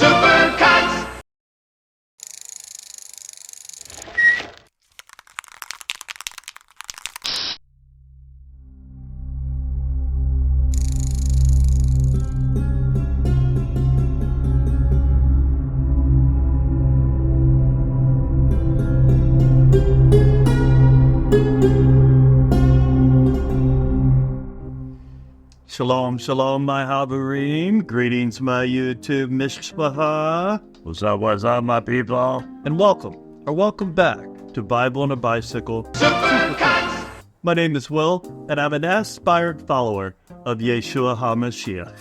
Supercuts! Shalom, shalom, my Habarim. Greetings, my YouTube mishpacha. What's up, my people? And welcome back to Bible on a Bicycle Supercuts. My name is Will, and I'm an aspired follower of Yeshua HaMashiach.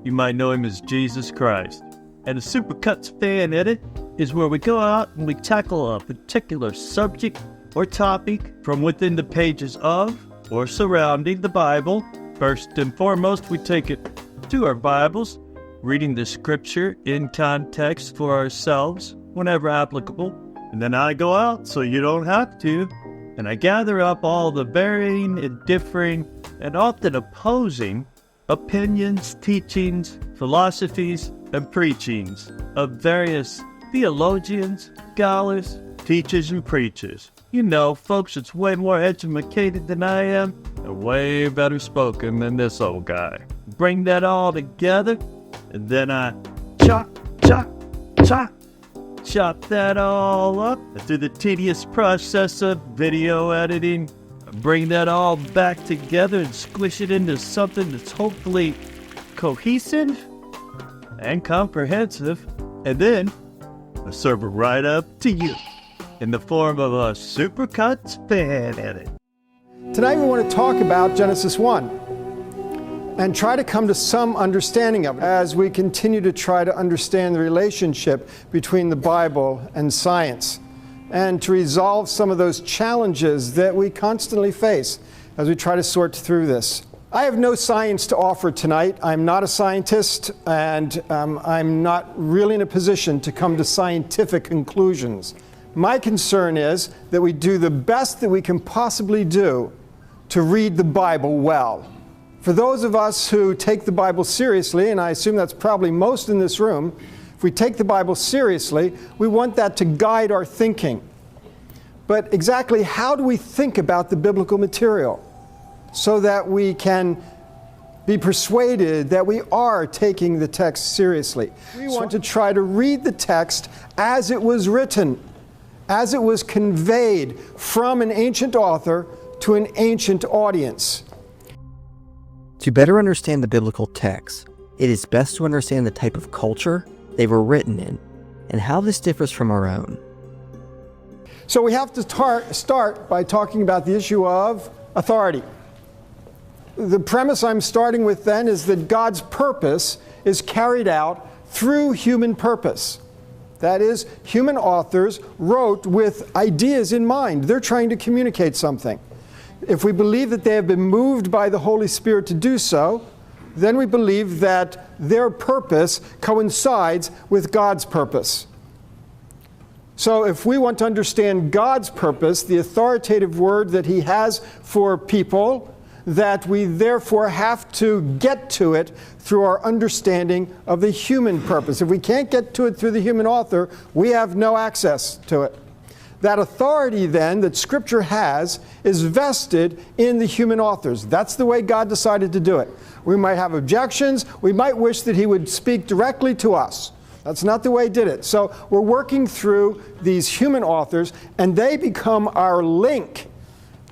You might know him as Jesus Christ. And a Supercuts fan edit is where we go out and we tackle a particular subject or topic from within the pages of or surrounding the Bible. First and foremost, we take it to our Bibles, reading the scripture in context for ourselves whenever applicable. And then I go out so you don't have to, and I gather up all the varying and differing and often opposing opinions, teachings, philosophies, and preachings of various theologians, scholars, teachers, and preachers. You know, folks that's way more educated than I am and way better spoken than this old guy. Bring that all together, and then I chop that all up. And through the tedious process of video editing, I bring that all back together and squish it into something that's hopefully cohesive and comprehensive. And then I serve it right up to you in the form of a Supercuts fan edit. Tonight we want to talk about Genesis 1 and try to come to some understanding of it as we continue to try to understand the relationship between the Bible and science and to resolve some of those challenges that we constantly face as we try to sort through this. I have no science to offer tonight. I'm not a scientist, and I'm not really in a position to come to scientific conclusions. My concern is that we do the best that we can possibly do to read the Bible well. For those of us who take the Bible seriously, and I assume that's probably most in this room, if we take the Bible seriously, we want that to guide our thinking. But exactly how do we think about the biblical material so that we can be persuaded that we are taking the text seriously? We want to try to read the text as it was written, as it was conveyed from an ancient author to an ancient audience. To better understand the biblical text, it is best to understand the type of culture they were written in and how this differs from our own. So we have to start by talking about the issue of authority. The premise I'm starting with then is that God's purpose is carried out through human purpose. That is, human authors wrote with ideas in mind. They're trying to communicate something. If we believe that they have been moved by the Holy Spirit to do so, then we believe that their purpose coincides with God's purpose. So if we want to understand God's purpose, the authoritative word that He has for people, that we therefore have to get to it through our understanding of the human purpose. If we can't get to it through the human author, we have no access to it. That authority then that Scripture has is vested in the human authors. That's the way God decided to do it. We might have objections. We might wish that He would speak directly to us. That's not the way He did it. So we're working through these human authors, and they become our link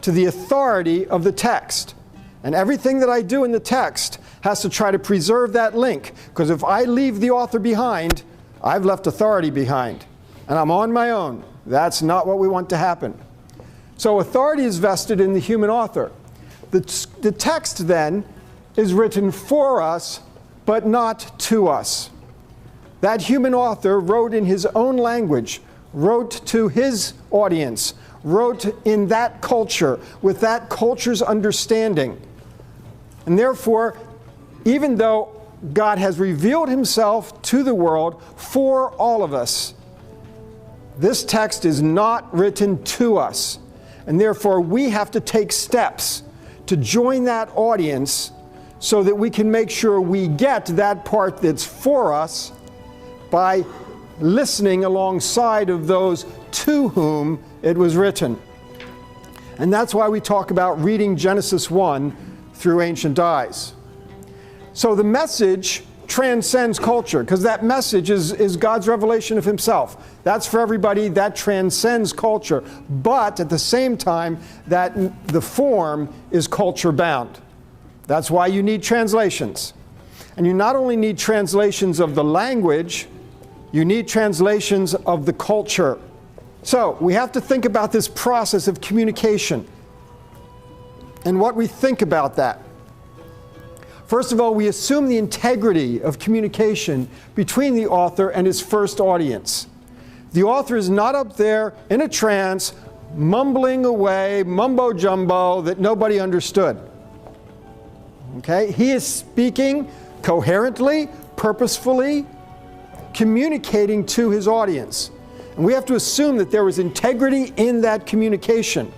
to the authority of the text. And everything that I do in the text has to try to preserve that link, because if I leave the author behind, I've left authority behind, and I'm on my own. That's not what we want to happen. So authority is vested in the human author. The text then is written for us, but not to us. That human author wrote in his own language, wrote to his audience, wrote in that culture, with that culture's understanding. And therefore, even though God has revealed Himself to the world for all of us, this text is not written to us. And therefore, we have to take steps to join that audience so that we can make sure we get that part that's for us by listening alongside of those to whom it was written. And that's why we talk about reading Genesis 1 through ancient eyes. So the message transcends culture, because that message is God's revelation of himself. That's for everybody. That transcends culture. But at the same time, that the form is culture bound. That's why you need translations. And you not only need translations of the language, you need translations of the culture. So we have to think about this process of communication and what we think about that. First of all, we assume the integrity of communication between the author and his first audience. The author is not up there in a trance, mumbling away, mumbo-jumbo that nobody understood. Okay? He is speaking coherently, purposefully, communicating to his audience. And we have to assume that there was integrity in that communication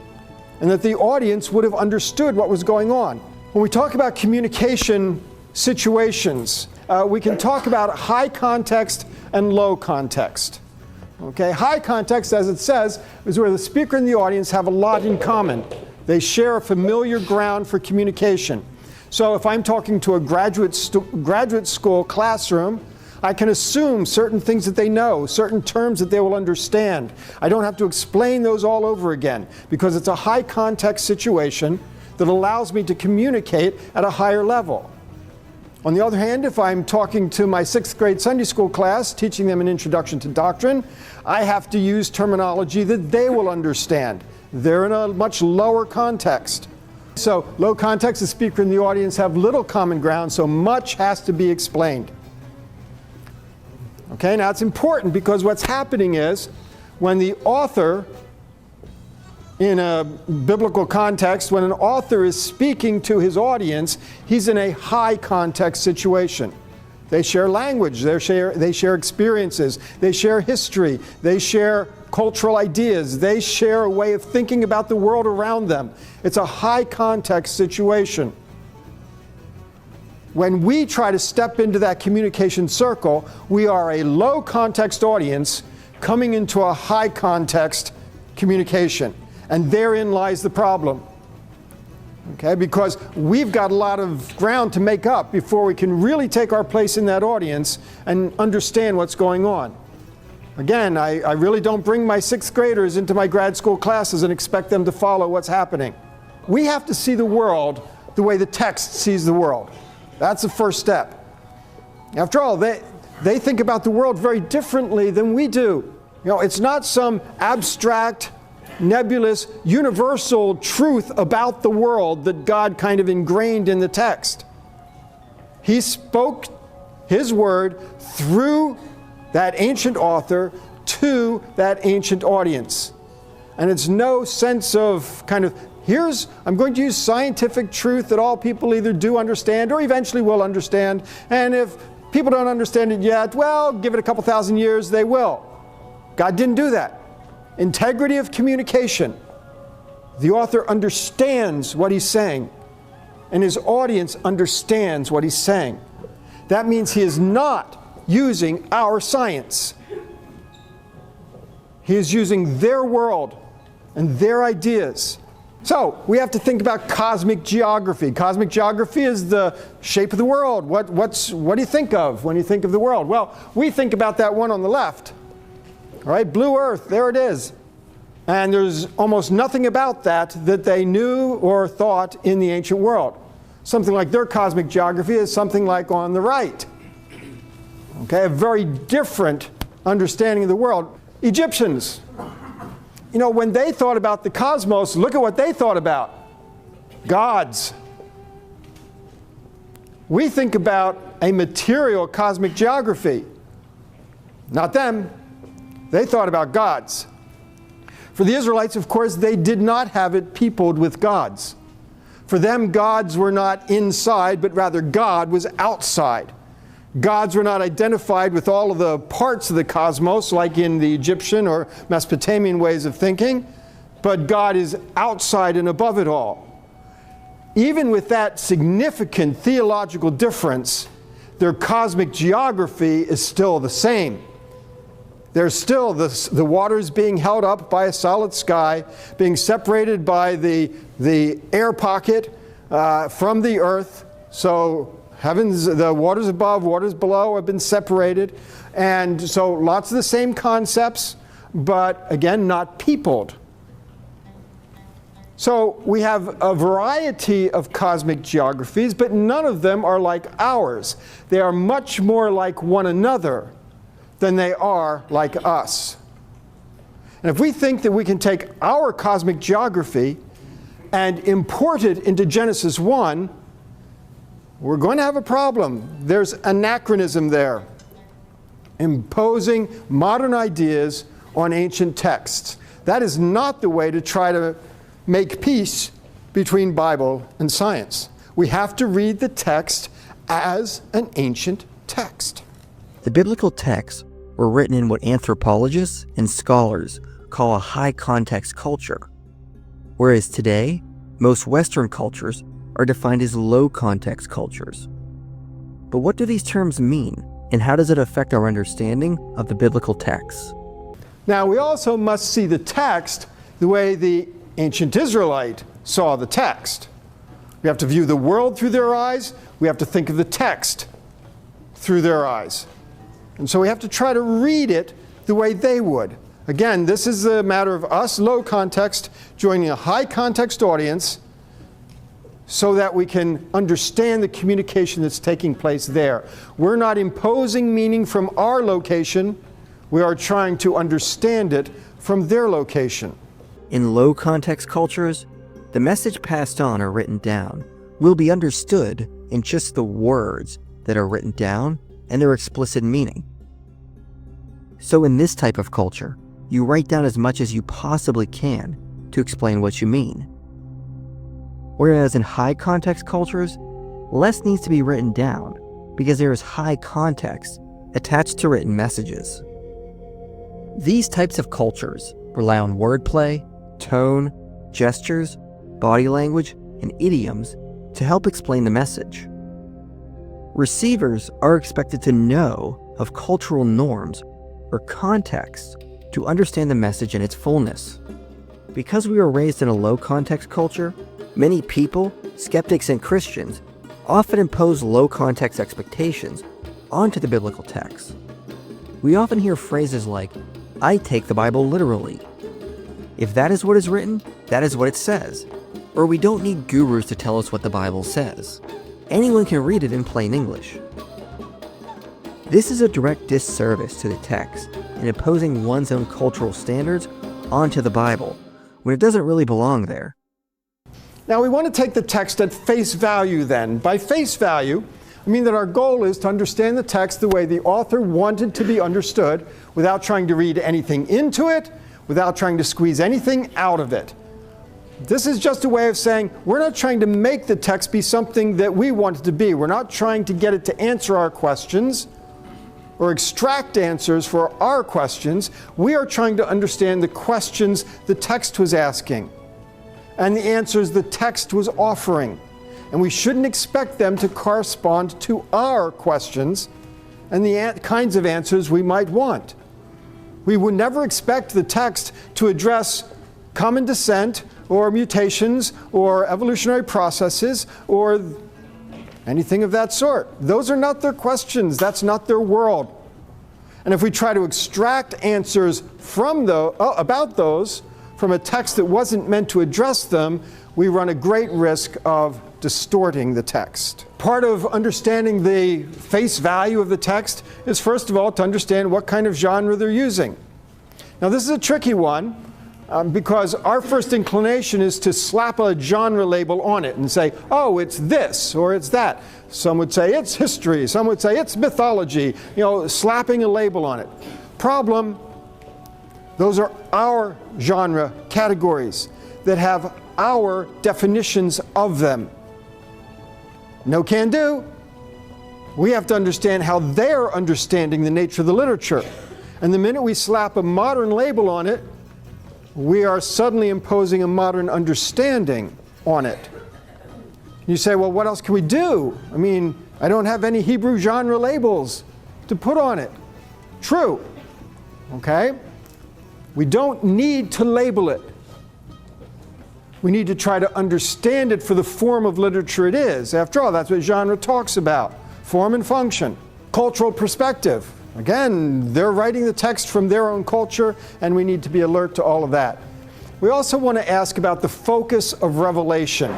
and that the audience would have understood what was going on. When we talk about communication situations, we can talk about high context and low context. Okay? High context, as it says, is where the speaker and the audience have a lot in common. They share a familiar ground for communication. So if I'm talking to a graduate school classroom, I can assume certain things that they know, certain terms that they will understand. I don't have to explain those all over again, because it's a high context situation that allows me to communicate at a higher level. On the other hand, if I'm talking to my 6th grade Sunday school class, teaching them an introduction to doctrine, I have to use terminology that they will understand. They're in a much lower context. So low context, the speaker and the audience have little common ground, so much has to be explained. Okay, now it's important, because what's happening is when the author, in a biblical context, when an author is speaking to his audience, he's in a high context situation. They share language, they share experiences, they share history, they share cultural ideas, they share a way of thinking about the world around them. It's a high context situation. When we try to step into that communication circle, we are a low context audience coming into a high context communication. And therein lies the problem. Okay, because we've got a lot of ground to make up before we can really take our place in that audience and understand what's going on. Again, I really don't bring my 6th graders into my grad school classes and expect them to follow what's happening. We have to see the world the way the text sees the world. That's the first step. After all, they think about the world very differently than we do. You know, it's not some abstract, nebulous, universal truth about the world that God kind of ingrained in the text. He spoke his word through that ancient author to that ancient audience. And it's no sense of kind of, I'm going to use scientific truth that all people either do understand or eventually will understand. And if people don't understand it yet, well, give it a couple thousand years, they will. God didn't do that. Integrity of communication. The author understands what he's saying, and his audience understands what he's saying. That means he is not using our science. He is using their world and their ideas. So we have to think about cosmic geography. Cosmic geography is the shape of the world. What do you think of when you think of the world? Well, we think about that one on the left. All right, blue Earth, there it is. And there's almost nothing about that they knew or thought in the ancient world. Something like their cosmic geography is something like on the right. Okay, a very different understanding of the world. Egyptians, you know, when they thought about the cosmos, look at what they thought about. Gods. We think about a material cosmic geography. Not them. They thought about gods. For the Israelites, of course, they did not have it peopled with gods. For them, gods were not inside, but rather God was outside. Gods were not identified with all of the parts of the cosmos, like in the Egyptian or Mesopotamian ways of thinking, but God is outside and above it all. Even with that significant theological difference, their cosmic geography is still the same. There's still the waters being held up by a solid sky, being separated by the air pocket from the earth. So heavens, the waters above, waters below have been separated. And so lots of the same concepts, but again, not peopled. So we have a variety of cosmic geographies, but none of them are like ours. They are much more like one another than they are like us. And if we think that we can take our cosmic geography and import it into Genesis 1, we're going to have a problem. There's anachronism there, imposing modern ideas on ancient texts. That is not the way to try to make peace between Bible and science. We have to read the text as an ancient text. The biblical texts were written in what anthropologists and scholars call a high context culture, whereas today, most Western cultures are defined as low context cultures. But what do these terms mean, and how does it affect our understanding of the biblical texts? Now, we also must see the text the way the ancient Israelite saw the text. We have to view the world through their eyes. We have to think of the text through their eyes. And so we have to try to read it the way they would. Again, this is a matter of us, low context, joining a high context audience so that we can understand the communication that's taking place there. We're not imposing meaning from our location. We are trying to understand it from their location. In low context cultures, the message passed on or written down will be understood in just the words that are written down and their explicit meaning. So in this type of culture, you write down as much as you possibly can to explain what you mean. Whereas in high context cultures, less needs to be written down because there is high context attached to written messages. These types of cultures rely on wordplay, tone, gestures, body language, and idioms to help explain the message. Receivers are expected to know of cultural norms or context to understand the message in its fullness. Because we were raised in a low context culture, many people, skeptics and Christians, often impose low context expectations onto the biblical text. We often hear phrases like, "I take the Bible literally." If that is what is written, that is what it says. Or we don't need gurus to tell us what the Bible says. Anyone can read it in plain English. This is a direct disservice to the text in imposing one's own cultural standards onto the Bible when it doesn't really belong there. Now we want to take the text at face value then. By face value, I mean that our goal is to understand the text the way the author wanted to be understood without trying to read anything into it, without trying to squeeze anything out of it. This is just a way of saying we're not trying to make the text be something that we want it to be. We're not trying to get it to answer our questions or extract answers for our questions. We are trying to understand the questions the text was asking and the answers the text was offering. And we shouldn't expect them to correspond to our questions and the kinds of answers we might want. We would never expect the text to address common descent or mutations or evolutionary processes or anything of that sort. Those are not their questions. That's not their world. And if we try to extract answers from about those from a text that wasn't meant to address them, we run a great risk of distorting the text. Part of understanding the face value of the text is, first of all, to understand what kind of genre they're using. Now, this is a tricky one because our first inclination is to slap a genre label on it and say, oh, it's this or it's that. Some would say it's history. Some would say it's mythology. You know, slapping a label on it. Problem, those are our genre categories that have our definitions of them. No can do. We have to understand how they're understanding the nature of the literature. And the minute we slap a modern label on it, we are suddenly imposing a modern understanding on it. You say, well, what else can we do? I mean, I don't have any Hebrew genre labels to put on it. True. Okay? We don't need to label it. We need to try to understand it for the form of literature it is. After all, that's what genre talks about. Form and function. Cultural perspective. Again, they're writing the text from their own culture, and we need to be alert to all of that. We also want to ask about the focus of revelation.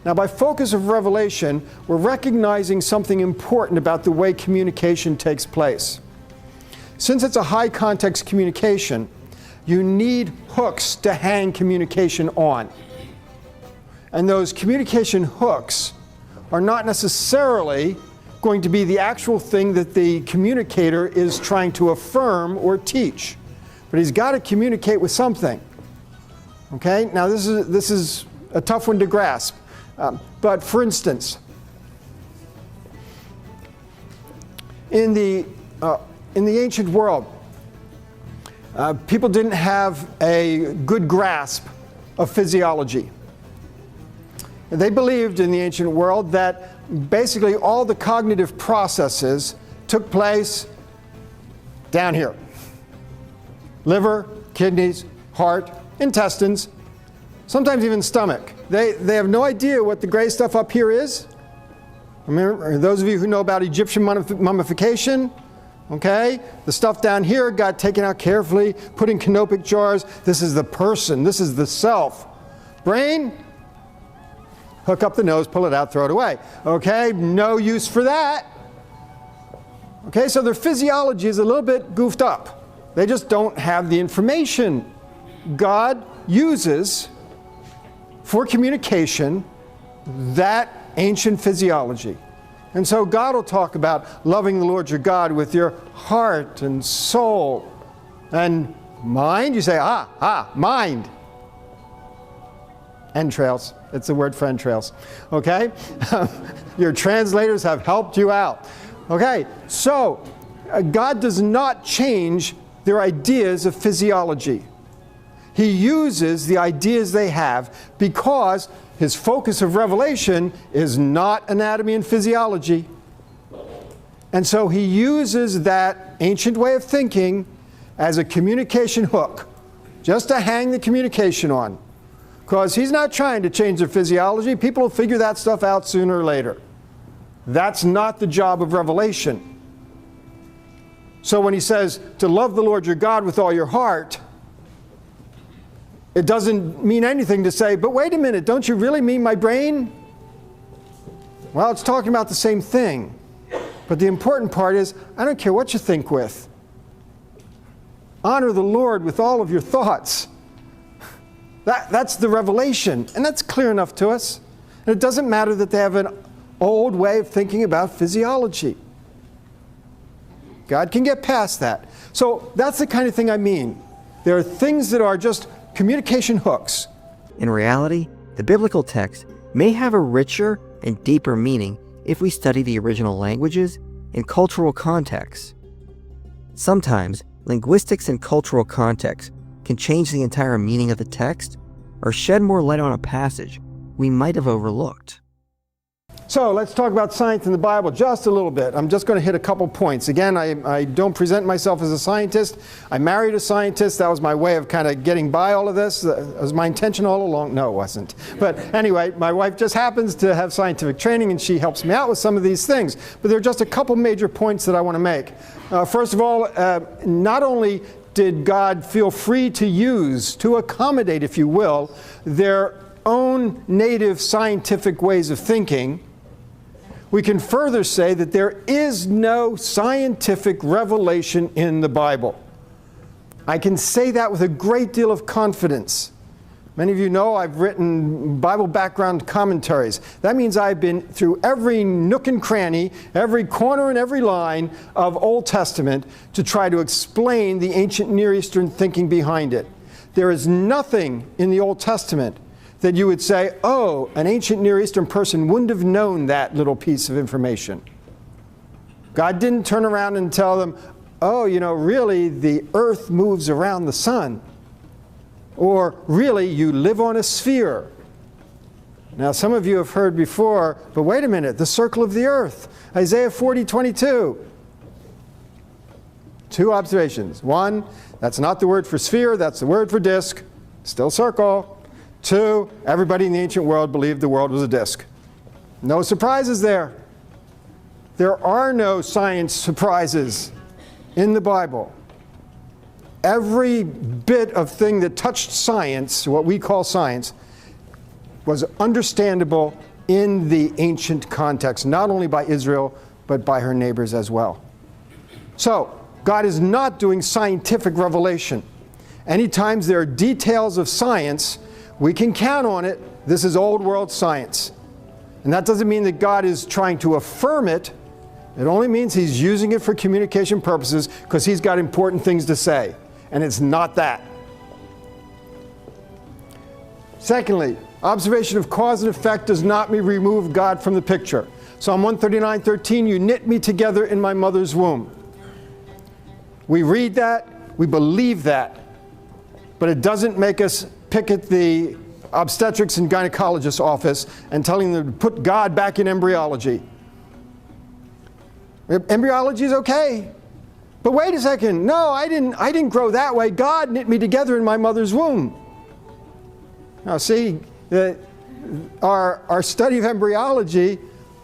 Now, by focus of revelation, we're recognizing something important about the way communication takes place. Since it's a high context communication, you need hooks to hang communication on. And those communication hooks are not necessarily going to be the actual thing that the communicator is trying to affirm or teach. But he's got to communicate with something. Okay? Now this is a tough one to grasp. But for instance, in the ancient world, people didn't have a good grasp of physiology. They believed in the ancient world that basically all the cognitive processes took place down here. Liver, kidneys, heart, intestines, sometimes even stomach. They have no idea what the gray stuff up here is. Remember, those of you who know about Egyptian mummification, okay, the stuff down here got taken out carefully, put in canopic jars. This is the person, this is the self. Brain, hook up the nose, pull it out, throw it away. Okay, no use for that. Okay, so their physiology is a little bit goofed up. They just don't have the information God uses for communication that ancient physiology. And so God will talk about loving the Lord your God with your heart and soul and mind. You say, mind. Entrails. It's the word for entrails. Okay? Your translators have helped you out. Okay, so God does not change their ideas of physiology. He uses the ideas they have because his focus of revelation is not anatomy and physiology. And so he uses that ancient way of thinking as a communication hook, just to hang the communication on. Because he's not trying to change their physiology. People will figure that stuff out sooner or later. That's not the job of revelation. So when he says to love the Lord your God with all your heart, it doesn't mean anything to say, but wait a minute, don't you really mean my brain? Well, it's talking about the same thing. But the important part is, I don't care what you think with. Honor the Lord with all of your thoughts. That's the revelation, and that's clear enough to us. And it doesn't matter that they have an old way of thinking about physiology. God can get past that. So that's the kind of thing I mean. There are things that are just communication hooks. In reality, the biblical text may have a richer and deeper meaning if we study the original languages and cultural contexts. Sometimes, linguistics and cultural context can change the entire meaning of the text or shed more light on a passage we might have overlooked. So let's talk about science in the Bible just a little bit. I'm just going to hit a couple points. Again, I don't present myself as a scientist. I married a scientist. That was my way of kind of getting by all of this. That was my intention all along. No, it wasn't. But anyway, my wife just happens to have scientific training, and she helps me out with some of these things. But there are just a couple major points that I want to make. First of all, not only did God feel free to use, to accommodate, if you will, their own native scientific ways of thinking, we can further say that there is no scientific revelation in the Bible. I can say that with a great deal of confidence. Many of you know I've written Bible background commentaries. That means I've been through every nook and cranny, every corner and every line of Old Testament to try to explain the ancient Near Eastern thinking behind it. There is nothing in the Old Testament that you would say, oh, an ancient Near Eastern person wouldn't have known that little piece of information. God didn't turn around and tell them, oh, you know, really the earth moves around the sun. Or really you live on a sphere. Now, some of you have heard before, but wait a minute, the circle of the earth, Isaiah 40:22. Two observations. One, that's not the word for sphere, that's the word for disk, still circle. Two, everybody in the ancient world believed the world was a disk. No surprises there. There are no science surprises in the Bible. Every bit of thing that touched science, what we call science, was understandable in the ancient context, not only by Israel, but by her neighbors as well. So, God is not doing scientific revelation. Anytime there are details of science, we can count on it. This is old world science. And that doesn't mean that God is trying to affirm it. It only means he's using it for communication purposes because he's got important things to say. And it's not that. Secondly, observation of cause and effect does not remove God from the picture. Psalm 139:13, you knit me together in my mother's womb. We read that, we believe that, but it doesn't make us pick at the obstetrics and gynecologist's office and telling them to put God back in embryology. Embryology is okay. But wait a second, no, I didn't grow that way. God knit me together in my mother's womb. Now see, our study of embryology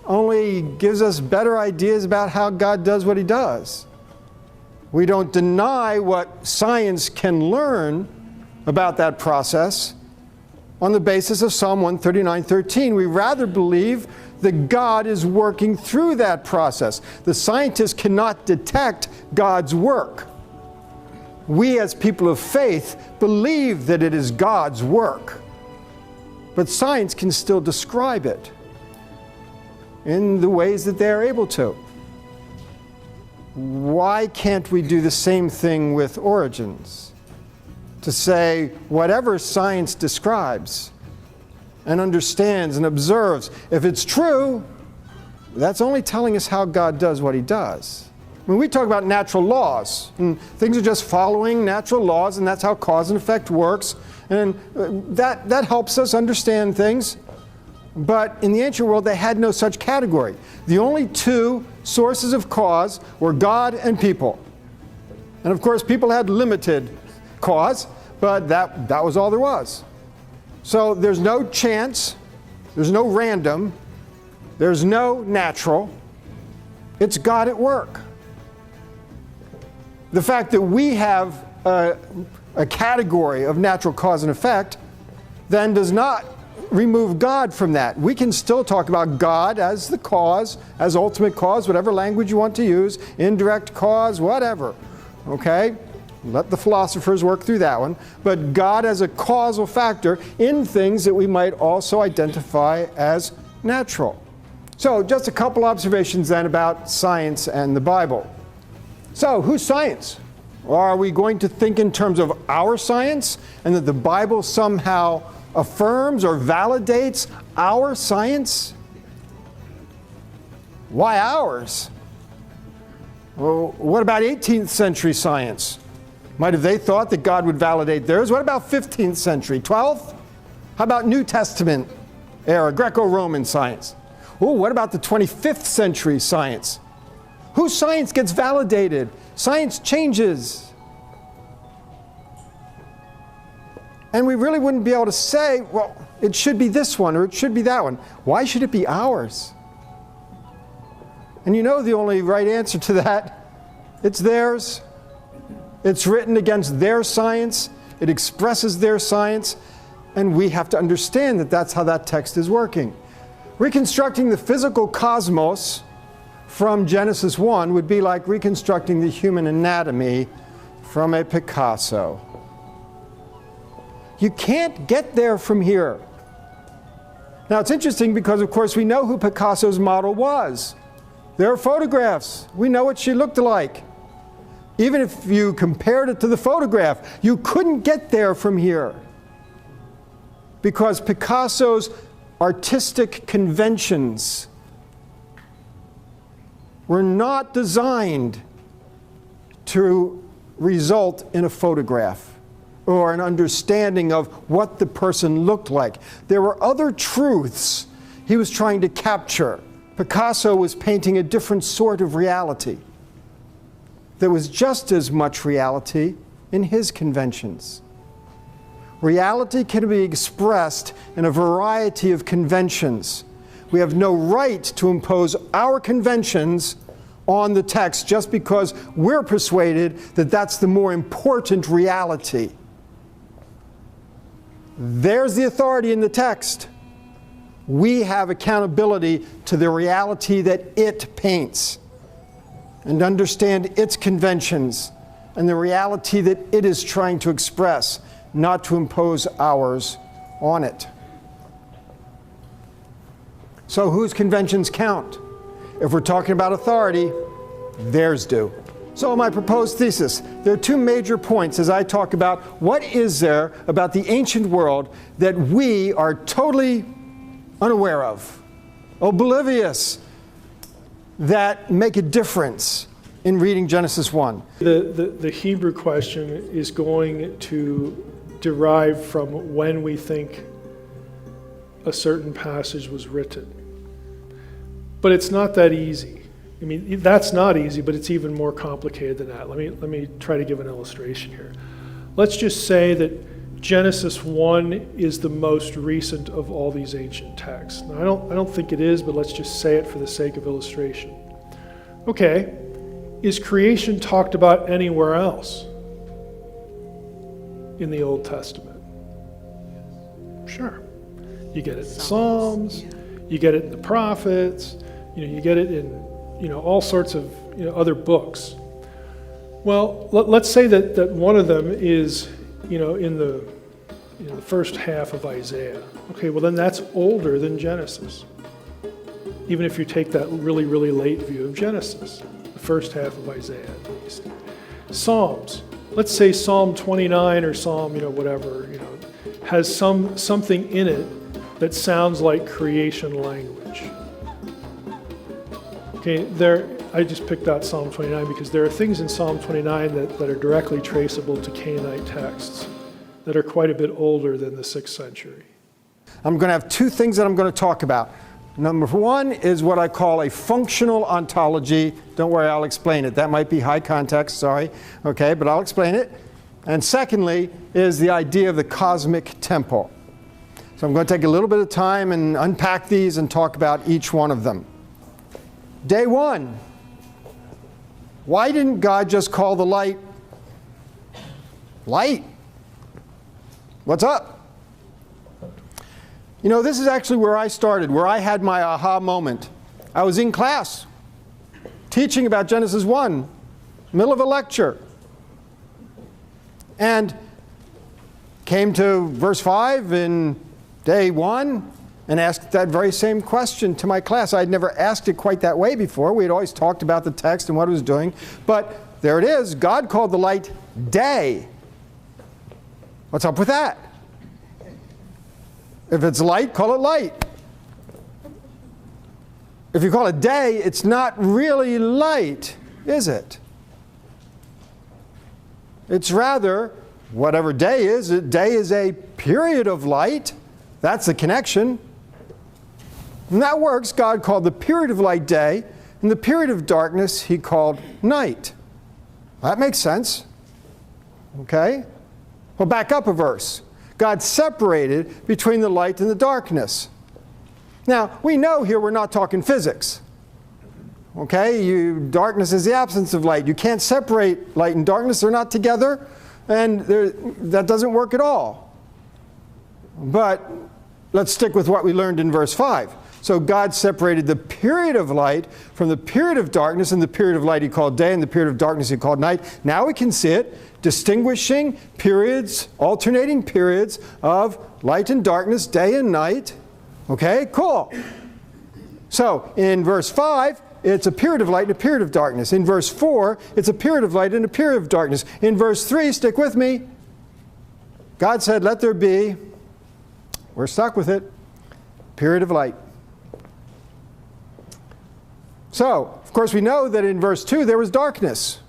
only gives us better ideas about how God does what he does. We don't deny what science can learn about that process on the basis of Psalm 139:13. We rather believe that God is working through that process. The scientists cannot detect God's work. We as people of faith believe that it is God's work. But science can still describe it in the ways that they are able to. Why can't we do the same thing with origins? To say whatever science describes and understands and observes, if it's true, that's only telling us how God does what he does. When we talk about natural laws, and things are just following natural laws, and that's how cause and effect works, and that helps us understand things. But in the ancient world, they had no such category. The only two sources of cause were God and people. And of course, people had limited cause, but that was all there was. So there's no chance, there's no random, there's no natural. It's God at work. The fact that we have a category of natural cause and effect then does not remove God from that. We can still talk about God as the cause, as ultimate cause, whatever language you want to use, indirect cause, whatever. Okay? Let the philosophers work through that one. But God as a causal factor in things that we might also identify as natural. So just a couple observations then about science and the Bible. So who's science? Or are we going to think in terms of our science and that the Bible somehow affirms or validates our science? Why ours? Well, what about 18th century science? Might have they thought that God would validate theirs? What about 15th century? 12th? How about New Testament era, Greco-Roman science? Oh, what about the 25th century science? Whose science gets validated? Science changes. And we really wouldn't be able to say, well, it should be this one or it should be that one. Why should it be ours? And you know the only right answer to that. It's theirs. It's written against their science. It expresses their science. And we have to understand that that's how that text is working. Reconstructing the physical cosmos from Genesis 1 would be like reconstructing the human anatomy from a Picasso. You can't get there from here. Now it's interesting because of course we know who Picasso's model was. There are photographs. We know what she looked like. Even if you compared it to the photograph, you couldn't get there from here. Because Picasso's artistic conventions were not designed to result in a photograph. or an understanding of what the person looked like. There were other truths he was trying to capture. Picasso was painting a different sort of reality. There was just as much reality in his conventions. Reality can be expressed in a variety of conventions. We have no right to impose our conventions on the text just because we're persuaded that that's the more important reality. There's the authority in the text. We have accountability to the reality that it paints and understand its conventions and the reality that it is trying to express, not to impose ours on it. So whose conventions count? If we're talking about authority, theirs do. So my proposed thesis, there are two major points as I talk about what is there about the ancient world that we are totally unaware of, oblivious, that make a difference in reading Genesis 1. The Hebrew question is going to derive from when we think a certain passage was written. But it's not that easy. I mean, that's not easy, but it's even more complicated than that. Let me try to give an illustration here. Let's just say that Genesis 1 is the most recent of all these ancient texts. Now, I don't think it is, but let's just say it for the sake of illustration. Okay, is creation talked about anywhere else in the Old Testament? Sure. You get it in Psalms, you get it in the prophets, you get it in all sorts of other books. Well, let's say that one of them is in the first half of Isaiah. Okay, well then that's older than Genesis. Even if you take that really, really late view of Genesis, the first half of Isaiah at least. Psalms. Let's say Psalm 29 or Psalm whatever has something in it that sounds like creation language. Okay, I just picked out Psalm 29 because there are things in Psalm 29 that are directly traceable to Canaanite texts that are quite a bit older than the 6th century. I'm going to have two things that I'm going to talk about. Number one is what I call a functional ontology. Don't worry, I'll explain it. That might be high context, sorry. Okay, but I'll explain it. And secondly is the idea of the cosmic temple. So I'm going to take a little bit of time and unpack these and talk about each one of them. Day one. Why didn't God just call the light light? What's up? This is actually where I started, where I had my aha moment. I was in class, teaching about Genesis 1, middle of a lecture, and came to verse 5 in day 1 and asked that very same question to my class. I'd never asked it quite that way before. We had always talked about the text and what it was doing, but there it is. God called the light day. What's up with that? If it's light, call it light. If you call it day, it's not really light, is it? It's rather, whatever day is a period of light. That's the connection. And that works. God called the period of light day, and the period of darkness he called night. That makes sense. Okay? Well, back up a verse. God separated between the light and the darkness. Now, we know here we're not talking physics. Okay? Darkness is the absence of light. You can't separate light and darkness. They're not together, and that doesn't work at all. But let's stick with what we learned in verse 5. So God separated the period of light from the period of darkness, and the period of light he called day, and the period of darkness he called night. Now we can see it, distinguishing periods, alternating periods of light and darkness, day and night. Okay, cool. So in verse 5, it's a period of light and a period of darkness. In verse 4, it's a period of light and a period of darkness. In verse 3, stick with me, God said, let there be, we're stuck with it, period of light. So, of course, we know that in verse 2 there was darkness.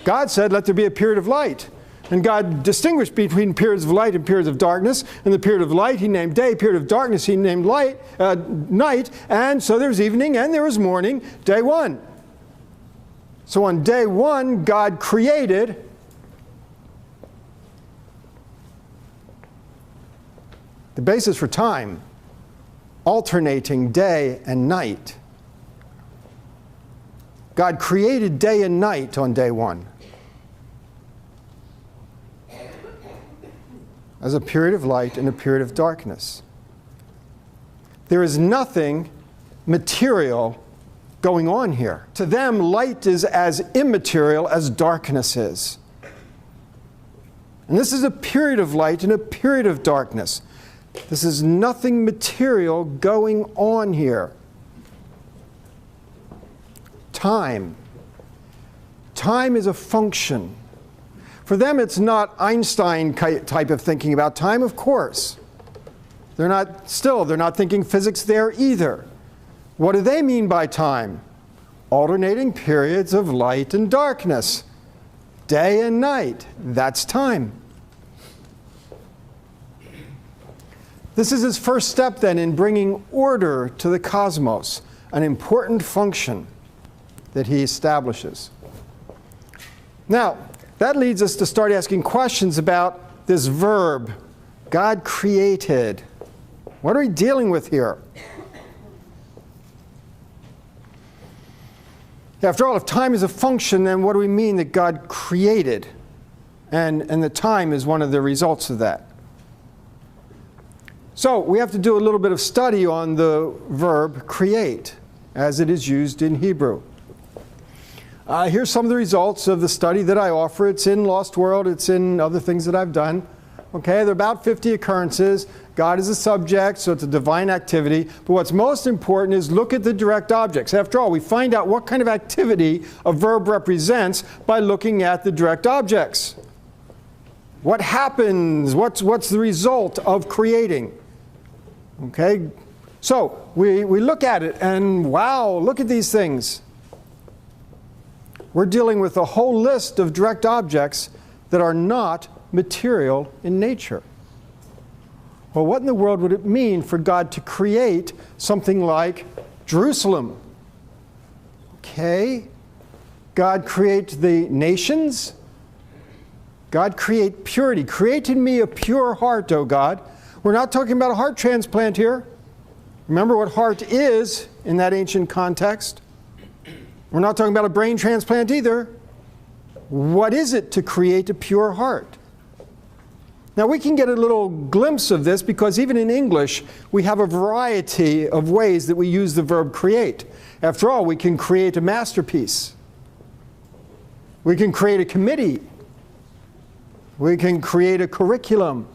God said, let there be a period of light. And God distinguished between periods of light and periods of darkness. In the period of light, he named day. Period of darkness, he named night. And so there's evening and there was morning, day one. So on day one, God created the basis for time, alternating day and night. God created day and night on day one as a period of light and a period of darkness. There is nothing material going on here. To them, light is as immaterial as darkness is. And this is a period of light and a period of darkness. This is nothing material going on here. Time. Time is a function. For them, it's not Einstein type of thinking about time, of course. They're not thinking physics there either. What do they mean by time? Alternating periods of light and darkness. Day and night. That's time. This is his first step then in bringing order to the cosmos, an important function that he establishes. Now, that leads us to start asking questions about this verb, God created. What are we dealing with here? After all, if time is a function, then what do we mean that God created? And the time is one of the results of that. So we have to do a little bit of study on the verb create as it is used in Hebrew. Here's some of the results of the study that I offer. It's in Lost World. It's in other things that I've done. Okay, there are about 50 occurrences. God is a subject, so it's a divine activity. But what's most important is look at the direct objects. After all, we find out what kind of activity a verb represents by looking at the direct objects. What happens? What's the result of creating? Okay, so we look at it and wow, look at these things. We're dealing with a whole list of direct objects that are not material in nature. Well, what in the world would it mean for God to create something like Jerusalem? Okay, God create the nations. God create purity. Create in me a pure heart, O God. We're not talking about a heart transplant here. Remember what heart is in that ancient context. We're not talking about a brain transplant either. What is it to create a pure heart? Now we can get a little glimpse of this because even in English we have a variety of ways that we use the verb create. After all, we can create a masterpiece. We can create a committee. We can create a curriculum.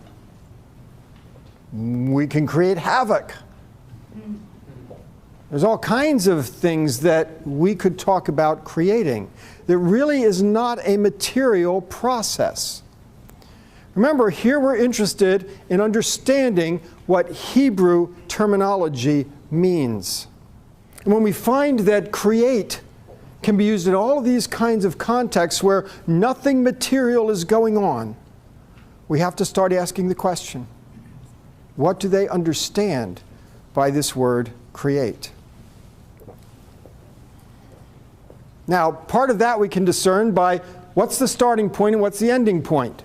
We can create havoc. There's all kinds of things that we could talk about creating that really is not a material process. Remember, here we're interested in understanding what Hebrew terminology means. And when we find that create can be used in all of these kinds of contexts where nothing material is going on, we have to start asking the question, what do they understand by this word create? Now, part of that we can discern by what's the starting point and what's the ending point.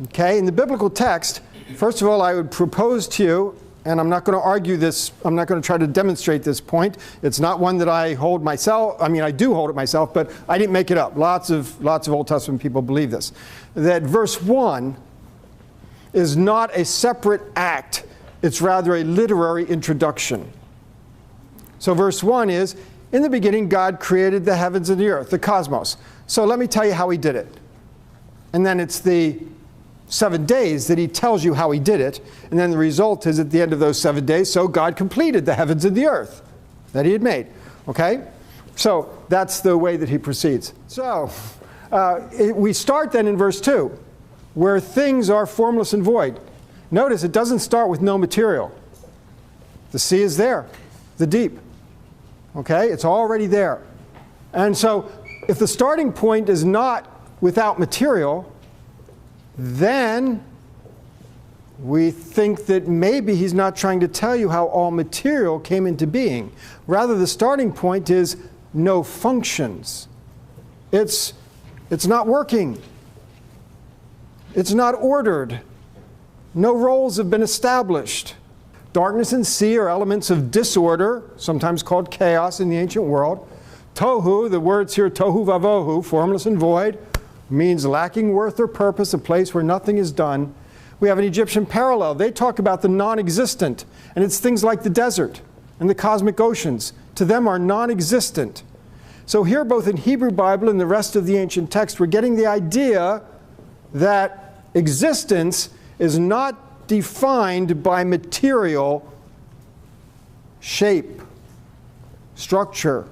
Okay, in the biblical text, first of all, I would propose to you, and I'm not going to argue this, I'm not going to try to demonstrate this point. It's not one that I hold myself. I mean, I do hold it myself, but I didn't make it up. Lots of Old Testament people believe this. That verse 1 is not a separate act. It's rather a literary introduction. So verse 1 is, in the beginning, God created the heavens and the earth, the cosmos. So let me tell you how he did it. And then it's the 7 days that he tells you how he did it. And then the result is at the end of those 7 days, so God completed the heavens and the earth that he had made. Okay? So that's the way that he proceeds. So we start then in verse 2, where things are formless and void. Notice it doesn't start with no material. The sea is there, the deep. Okay? It's already there. And so if the starting point is not without material, then we think that maybe he's not trying to tell you how all material came into being. Rather, the starting point is no functions. It's not working. It's not ordered. No roles have been established. Darkness and sea are elements of disorder, sometimes called chaos in the ancient world. Tohu, the words here, tohu vavohu, formless and void, means lacking worth or purpose, a place where nothing is done. We have an Egyptian parallel. They talk about the non-existent, and it's things like the desert and the cosmic oceans. To them are non-existent. So here, both in Hebrew Bible and the rest of the ancient text, we're getting the idea that existence is not defined by material shape, structure.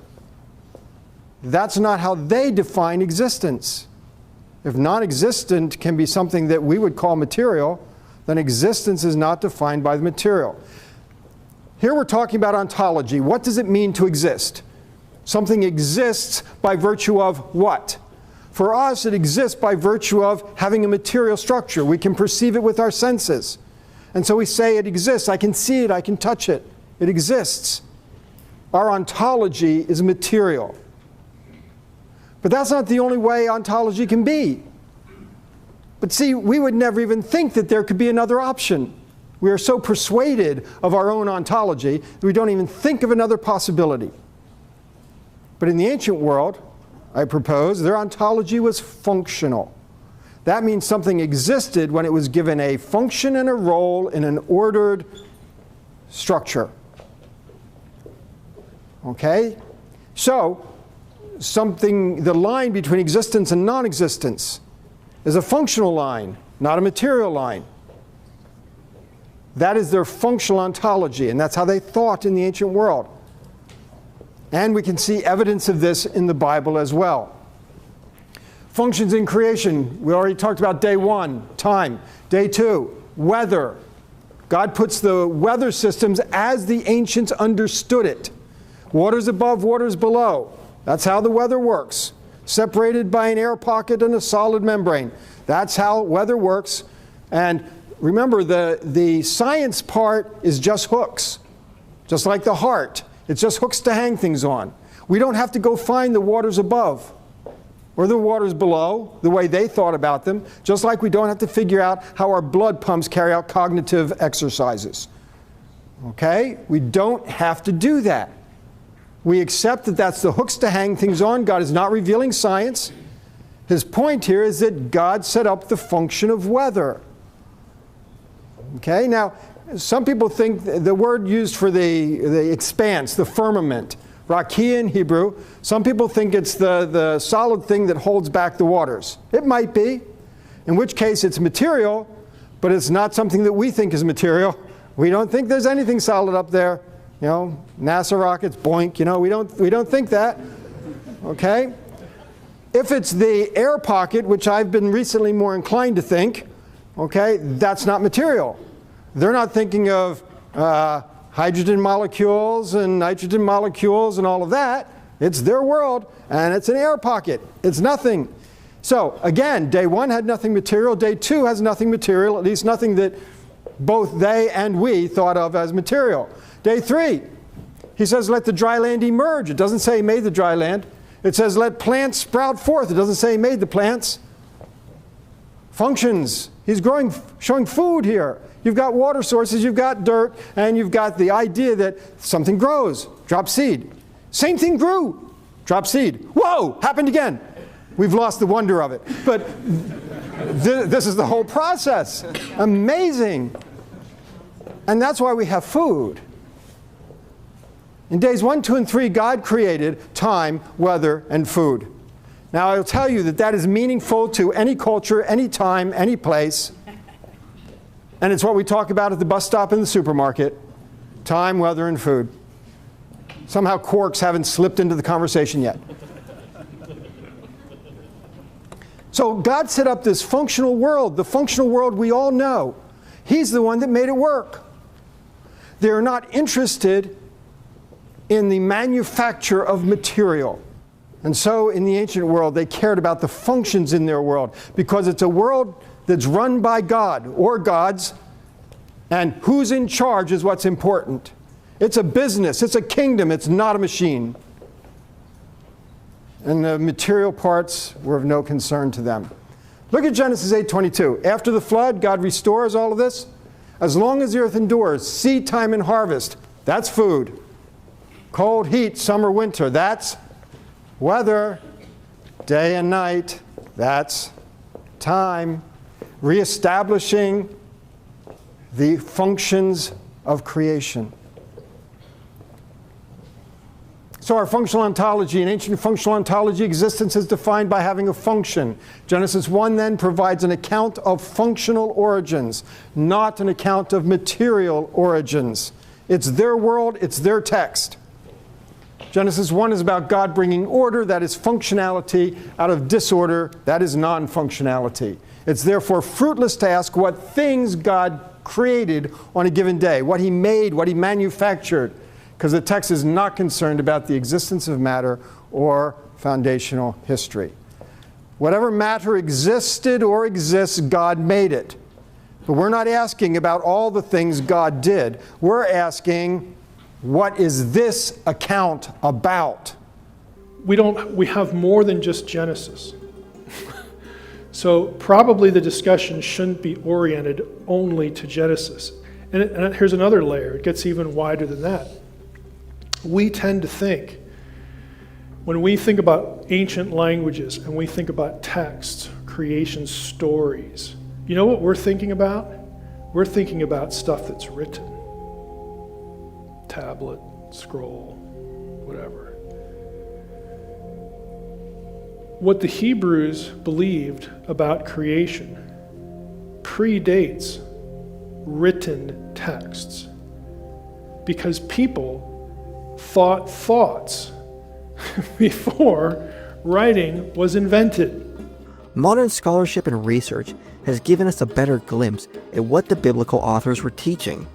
That's not how they define existence. If non-existent can be something that we would call material, then existence is not defined by the material. Here we're talking about ontology. What does it mean to exist? Something exists by virtue of what? For us, it exists by virtue of having a material structure. We can perceive it with our senses. And so we say it exists. I can see it. I can touch it. It exists. Our ontology is material. But that's not the only way ontology can be. But see, we would never even think that there could be another option. We are so persuaded of our own ontology that we don't even think of another possibility. But in the ancient world, I propose, their ontology was functional. That means something existed when it was given a function and a role in an ordered structure. Okay? So, the line between existence and non-existence is a functional line, not a material line. That is their functional ontology, and that's how they thought in the ancient world. And we can see evidence of this in the Bible as well. Functions in creation, we already talked about day 1, time. Day 2, weather. God puts the weather systems as the ancients understood it. Waters above, waters below. That's how the weather works. Separated by an air pocket and a solid membrane. That's how weather works. And remember, the science part is just hooks. Just like the heart. It's just hooks to hang things on. We don't have to go find the waters above or the waters below the way they thought about them. Just like we don't have to figure out how our blood pumps carry out cognitive exercises. Okay? We don't have to do that. We accept that that's the hooks to hang things on. God is not revealing science. His point here is that God set up the function of weather. Okay, now some people think the word used for the expanse, the firmament, rakia in Hebrew, some people think it's the solid thing that holds back the waters. It might be, in which case it's material, but it's not something that we think is material. We don't think there's anything solid up there. You know, NASA rockets, boink, you know, we don't think that. Okay? If it's the air pocket, which I've been recently more inclined to think, okay, that's not material. They're not thinking of hydrogen molecules and nitrogen molecules and all of that. It's their world, and it's an air pocket. It's nothing. So, again, day 1 had nothing material. Day 2 has nothing material, at least nothing that both they and we thought of as material. Day 3, he says, let the dry land emerge. It doesn't say he made the dry land. It says, let plants sprout forth. It doesn't say he made the plants. Functions. He's showing food here. You've got water sources, you've got dirt, and you've got the idea that something grows. Drop seed. Same thing grew. Drop seed. Whoa! Happened again. We've lost the wonder of it. But this is the whole process. Amazing. And that's why we have food. In days 1, 2, and 3, God created time, weather, and food. Now, I'll tell you that is meaningful to any culture, any time, any place. And it's what we talk about at the bus stop in the supermarket. Time, weather, and food. Somehow quarks haven't slipped into the conversation yet. So God set up this functional world, the functional world we all know. He's the one that made it work. They're not interested in the manufacture of material. And so in the ancient world, they cared about the functions in their world because it's a world that's run by God or gods, and who's in charge is what's important. It's a business, it's a kingdom, it's not a machine. And the material parts were of no concern to them. Look at Genesis 8:22. After the flood, God restores all of this. As long as the earth endures, seed time and harvest, that's food. Cold, heat, summer, winter, that's weather. Day and night, that's time. Reestablishing the functions of creation. So our functional ontology, in ancient functional ontology, existence is defined by having a function. Genesis 1 then provides an account of functional origins, not an account of material origins. It's their world, it's their text. Genesis 1 is about God bringing order, that is functionality, out of disorder, that is non-functionality. It's therefore fruitless to ask what things God created on a given day, what He made, what He manufactured, because the text is not concerned about the existence of matter or foundational history. Whatever matter existed or exists, God made it. But we're not asking about all the things God did. We're asking, what is this account about? We have more than just Genesis. So probably the discussion shouldn't be oriented only to Genesis. And here's another layer. It gets even wider than that. We tend to think, when we think about ancient languages and we think about texts, creation stories, you know what we're thinking about? We're thinking about stuff that's written. Tablet, scroll, whatever. What the Hebrews believed about creation predates written texts, because people thought thoughts before writing was invented. Modern scholarship and research has given us a better glimpse at what the biblical authors were teaching,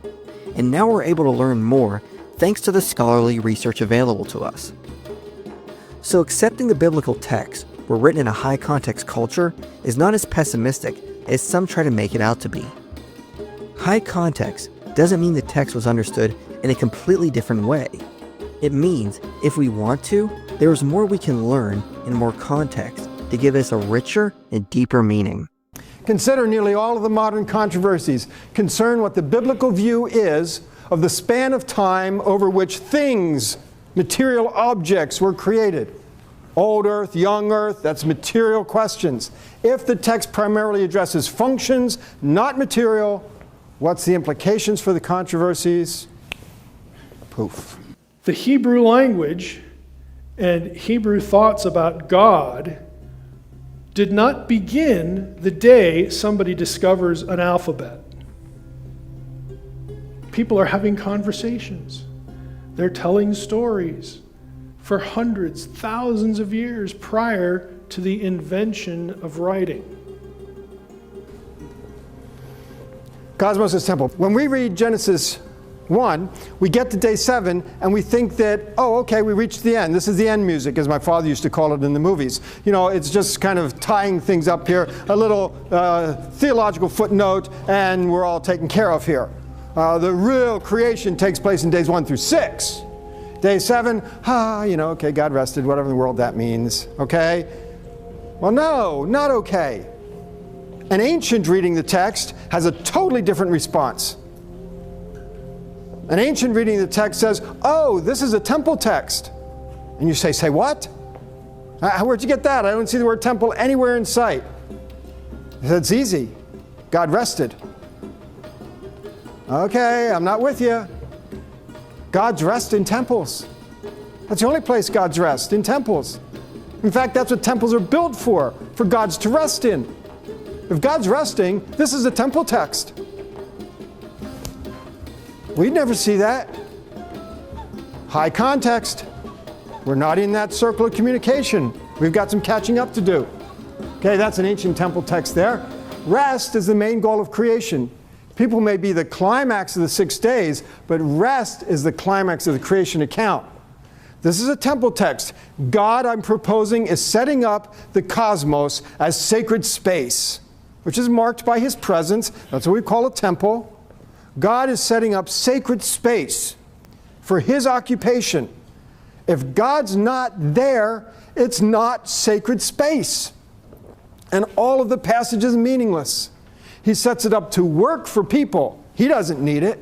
and now we're able to learn more thanks to the scholarly research available to us. So accepting the biblical texts were written in a high context culture is not as pessimistic as some try to make it out to be. High context doesn't mean the text was understood in a completely different way. It means, if we want to, there is more we can learn in more context to give us a richer and deeper meaning. Consider nearly all of the modern controversies concern what the biblical view is of the span of time over which things, material objects, were created. Old earth, young earth, that's material questions. If the text primarily addresses functions, not material, what's the implications for the controversies? Poof. The Hebrew language and Hebrew thoughts about God did not begin the day somebody discovers an alphabet. People are having conversations. They're telling stories for hundreds, thousands of years prior to the invention of writing. Cosmos is temple. When we read Genesis 1, we get to day 7 and we think that, oh, okay, we reached the end. This is the end music, as my father used to call it in the movies. You know, it's just kind of tying things up here, a little theological footnote, and we're all taken care of here. The real creation takes place in days 1 through 6. Day 7, okay, God rested, whatever in the world that means, okay? Well, no, not okay. An ancient reading the text has a totally different response. An ancient reading of the text says, oh, this is a temple text. And you say what? Where'd you get that? I don't see the word temple anywhere in sight. It's easy. God rested. Okay, I'm not with you. God's rest in temples. That's the only place God's rest, in temples. In fact, that's what temples are built for God's to rest in. If God's resting, this is a temple text. We'd never see that. High context. We're not in that circle of communication. We've got some catching up to do. Okay, that's an ancient temple text there. Rest is the main goal of creation. People may be the climax of the 6 days, but rest is the climax of the creation account. This is a temple text. God, I'm proposing, is setting up the cosmos as sacred space. which is marked by his presence. That's what we call a temple. God is setting up sacred space for his occupation. If God's not there, it's not sacred space. And all of the passage is meaningless. He sets it up to work for people. He doesn't need it.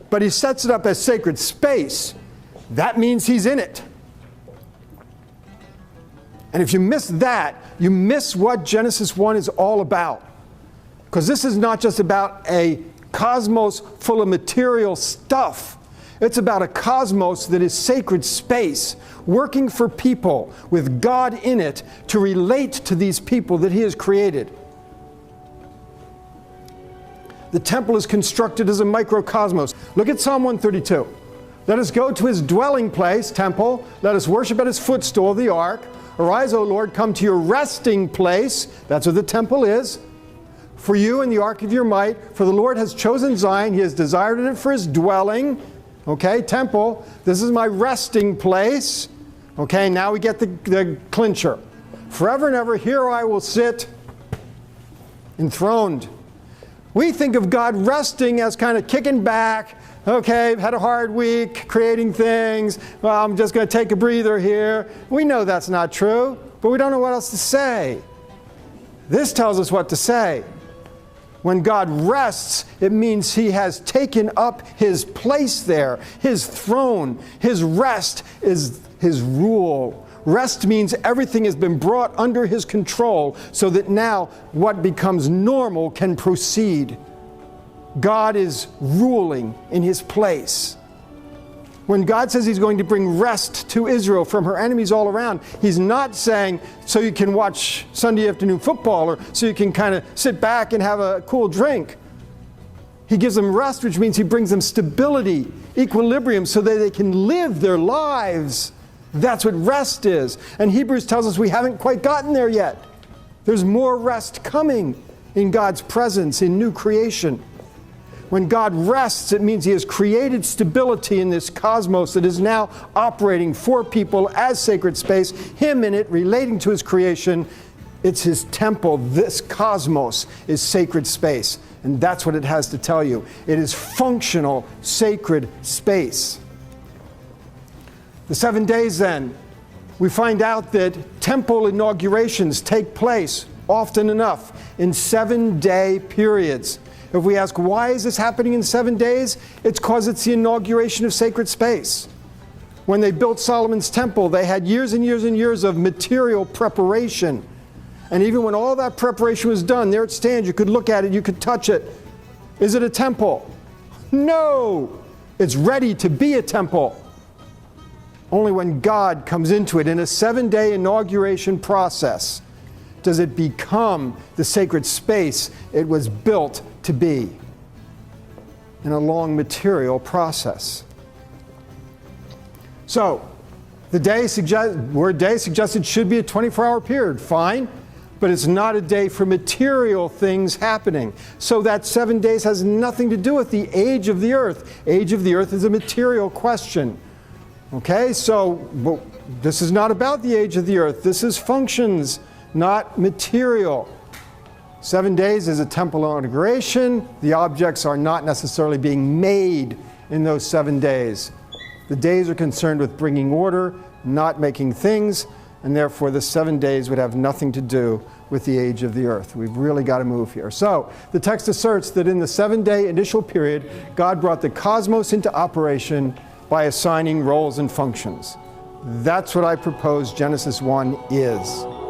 But he sets it up as sacred space. That means he's in it. And if you miss that, you miss what Genesis 1 is all about. Because this is not just about a cosmos full of material stuff. It's about a cosmos that is sacred space, working for people with God in it to relate to these people that he has created. The temple is constructed as a microcosmos. Look at Psalm 132. Let us go to his dwelling place, temple. Let us worship at his footstool, the ark. Arise, O Lord, come to your resting place. That's what the temple is. For you and the ark of your might. For the Lord has chosen Zion. He has desired it for his dwelling. Okay, temple. This is my resting place. Okay, now we get the clincher. Forever and ever, here I will sit enthroned. We think of God resting as kind of kicking back. Okay, had a hard week, creating things. Well, I'm just going to take a breather here. We know that's not true, but we don't know what else to say. This tells us what to say. When God rests, it means he has taken up his place there, his throne. His rest is his rule. Rest means everything has been brought under his control so that now what becomes normal can proceed. God is ruling in his place. When God says he's going to bring rest to Israel from her enemies all around, he's not saying so you can watch Sunday afternoon football or so you can kind of sit back and have a cool drink. He gives them rest, which means he brings them stability, equilibrium, so that they can live their lives. That's what rest is. And Hebrews tells us we haven't quite gotten there yet. There's more rest coming in God's presence, in new creation. When God rests, it means he has created stability in this cosmos that is now operating for people as sacred space, him in it, relating to his creation. It's his temple. This cosmos is sacred space. And that's what it has to tell you. It is functional, sacred space. The 7 days then, we find out that temple inaugurations take place often enough in 7-day periods. If we ask, why is this happening in 7 days? It's because it's the inauguration of sacred space. When they built Solomon's temple, they had years and years and years of material preparation. And even when all that preparation was done, there it stands. You could look at it, you could touch it. Is it a temple? No! It's ready to be a temple. Only when God comes into it in a 7-day inauguration process does it become the sacred space it was built to be in a long material process. So, the word day suggested should be a 24-hour period. Fine, but it's not a day for material things happening. So that 7 days has nothing to do with the age of the earth. Age of the earth is a material question. Okay, so this is not about the age of the earth. This is functions, not material. 7 days is a temple inauguration. The objects are not necessarily being made in those 7 days. The days are concerned with bringing order, not making things, and therefore the 7 days would have nothing to do with the age of the earth. We've really got to move here. So the text asserts that in the 7-day initial period, God brought the cosmos into operation by assigning roles and functions. That's what I propose Genesis 1 is.